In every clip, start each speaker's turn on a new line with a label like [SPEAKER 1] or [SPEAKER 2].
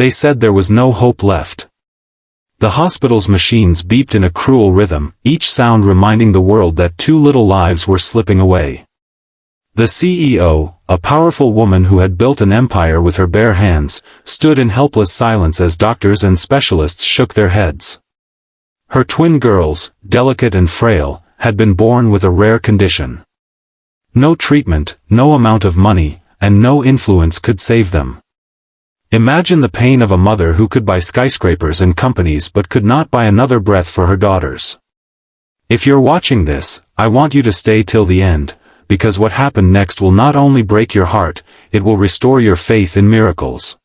[SPEAKER 1] They said there was no hope left. The hospital's machines beeped in a cruel rhythm, each sound reminding the world that 2 little lives were slipping away. The CEO, a powerful woman who had built an empire with her bare hands, stood in helpless silence as doctors and specialists shook their heads. Her twin girls, delicate and frail, had been born with a rare condition. No treatment, no amount of money, and no influence could save them. Imagine the pain of a mother who could buy skyscrapers and companies but could not buy another breath for her daughters. If you're watching this, I want you to stay till the end, because what happened next will not only break your heart, it will restore your faith in miracles.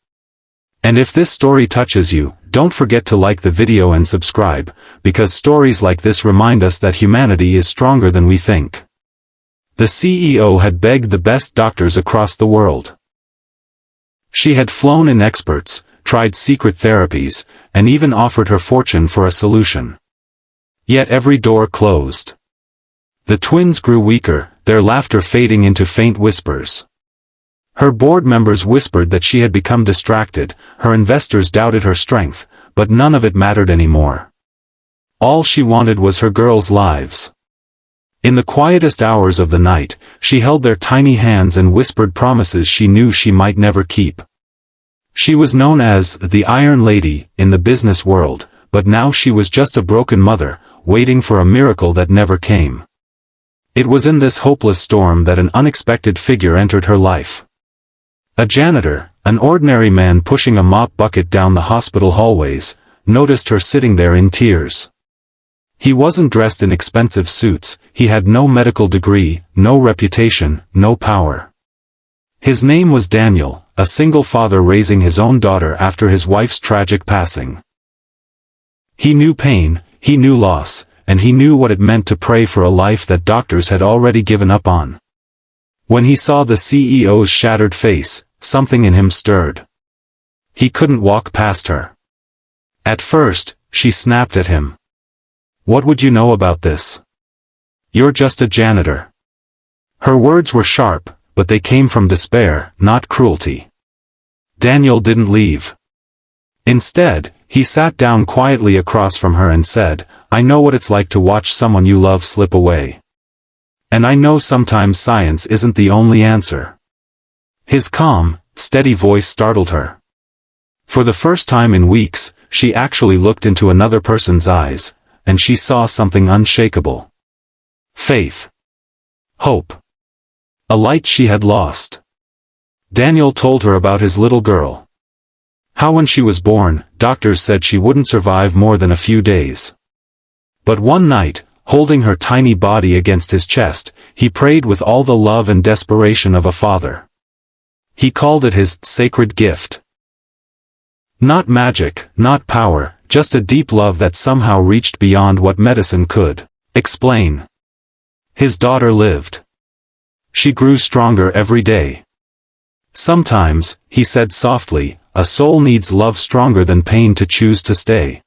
[SPEAKER 1] And if this story touches you, don't forget to like the video and subscribe, because stories like this remind us that humanity is stronger than we think. The CEO had begged the best doctors across the world. She had flown in experts, tried secret therapies, and even offered her fortune for a solution. Yet every door closed. The twins grew weaker, their laughter fading into faint whispers. Her board members whispered that she had become distracted, her investors doubted her strength, but none of it mattered anymore. All she wanted was her girls' lives. In the quietest hours of the night, she held their tiny hands and whispered promises she knew she might never keep. She was known as the Iron Lady in the business world, but now she was just a broken mother, waiting for a miracle that never came. It was in this hopeless storm that an unexpected figure entered her life. A janitor, an ordinary man pushing a mop bucket down the hospital hallways, noticed her sitting there in tears. He wasn't dressed in expensive suits, he had no medical degree, no reputation, no power. His name was Daniel, a single father raising his own daughter after his wife's tragic passing. He knew pain, he knew loss, and he knew what it meant to pray for a life that doctors had already given up on. When he saw the CEO's shattered face, something in him stirred. He couldn't walk past her. At first, she snapped at him. "What would you know about this? You're just a janitor." Her words were sharp, but they came from despair, not cruelty. Daniel didn't leave. Instead, he sat down quietly across from her and said, "I know what it's like to watch someone you love slip away. And I know sometimes science isn't the only answer." His calm, steady voice startled her. For the first time in weeks, she actually looked into another person's eyes, and she saw something unshakable. Faith. Hope. A light she had lost. Daniel told her about his little girl. How when she was born, doctors said she wouldn't survive more than a few days. But one night, holding her tiny body against his chest, he prayed with all the love and desperation of a father. He called it his sacred gift. Not magic, not power, just a deep love that somehow reached beyond what medicine could explain. His daughter lived. She grew stronger every day. Sometimes, he said softly, a soul needs love stronger than pain to choose to stay.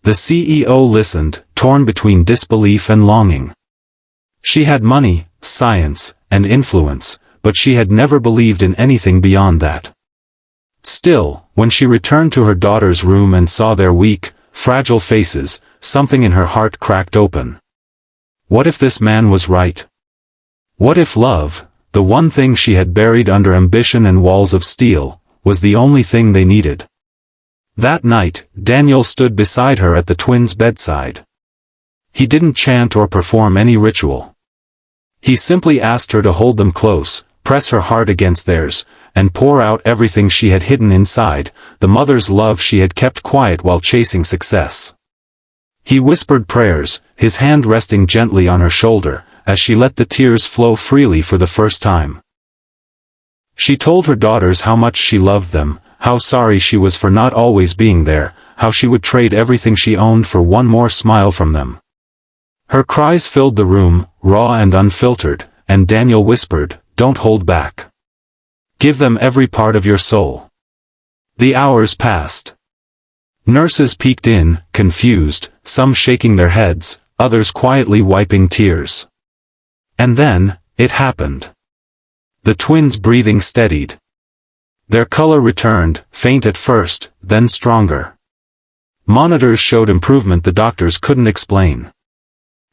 [SPEAKER 1] The CEO listened, torn between disbelief and longing. She had money, science, and influence, but she had never believed in anything beyond that. Still, when she returned to her daughter's room and saw their weak, fragile faces, something in her heart cracked open. What if this man was right? What if love, the one thing she had buried under ambition and walls of steel, was the only thing they needed? That night, Daniel stood beside her at the twins' bedside. He didn't chant or perform any ritual. He simply asked her to hold them close, press her heart against theirs, and pour out everything she had hidden inside, the mother's love she had kept quiet while chasing success. He whispered prayers, his hand resting gently on her shoulder, as she let the tears flow freely for the first time. She told her daughters how much she loved them, how sorry she was for not always being there, how she would trade everything she owned for one more smile from them. Her cries filled the room, raw and unfiltered, and Daniel whispered, "Don't hold back. Give them every part of your soul." The hours passed. Nurses peeked in, confused, some shaking their heads, others quietly wiping tears. And then, it happened. The twins' breathing steadied. Their color returned, faint at first, then stronger. Monitors showed improvement the doctors couldn't explain.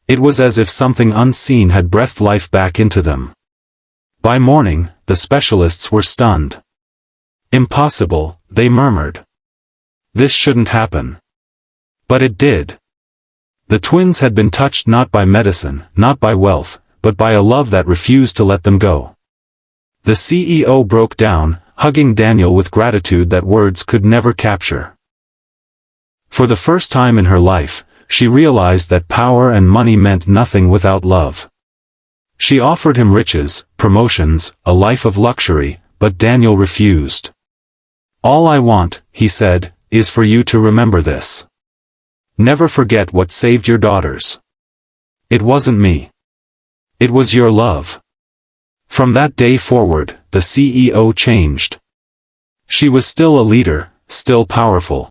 [SPEAKER 1] It was as if something unseen had breathed life back into them. By morning, the specialists were stunned. "Impossible," they murmured. "This shouldn't happen." But it did. The twins had been touched not by medicine, not by wealth, but by a love that refused to let them go. The CEO broke down, hugging Daniel with gratitude that words could never capture. For the first time in her life, she realized that power and money meant nothing without love. She offered him riches, promotions, a life of luxury, but Daniel refused. "All I want," he said, "is for you to remember this. Never forget what saved your daughters. It wasn't me. It was your love." From that day forward, the CEO changed. She was still a leader, still powerful,